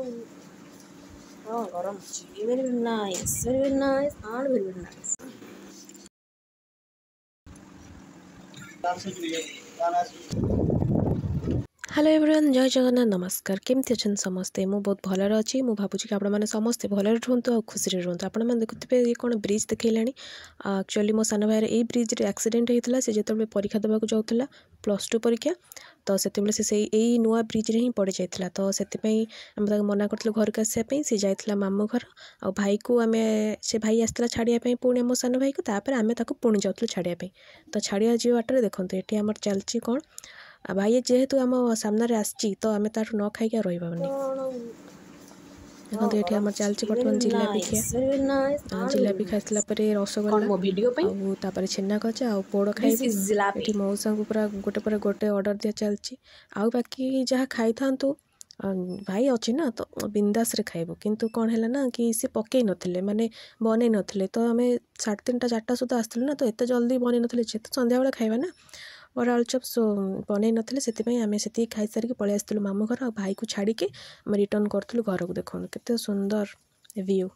Oh, garam. Very, very nice. Very, very nice. And very, very nice. Hello everyone जय जगन्नाथ नमस्कार केमती अच्छा समस्ते मु बहुत भलर अच्छी मु भावुँ कि आपने समस्ते भलर रुहतु आ खुशी रुहतु आपण मैंने देखुए ये कौन ब्रिज देखला एक्चुअली मो सान भाई ये ब्रिज एक्सीडेंट होता से जो परीक्षा देवाक जाऊला +2 परीक्षा तो से यही नुआ ब्रिज रे ही पड़ जाता तो से मना कर घर को आसापी सी जाइला मामू घर आ भाई को आम से भाई आसला छाड़ापी पुणी मो सान भाई को तापर आम पुणी जाऊँ छाड़ापी तो छाड़ा जी बाटर देखो ये आम चलती कौन भाई जेहेतु आम सामने आसी तो आम तार न खाई रही देखते ये आम चलती बर्तमान जिलापी खिया जिलापी खाई रसगोल्ला आउ छेना गजा आ पोड़ खाई मौसा को पूरा गोटे पर गोटे ऑर्डर दिया चलती आउ बाकी जहाँ खाई था भाई अच्छी ना तो बिंदास रे खाइबो किंतु कौन है ना कि सी पकई नथिले माने बनै नथिले तो आम 3:30 4टा सुधा आसलु ना तो एत जल्दी बनै नथिले जे संध्या बेला खाइबा ना बड़ा आलुचप बनै नथिले सेति आम से खाई सारिक पलि आसलु मामू घर आ भाई को छाड़ी के रिटर्न करथलु घर को देखो केते सुंदर व्यू।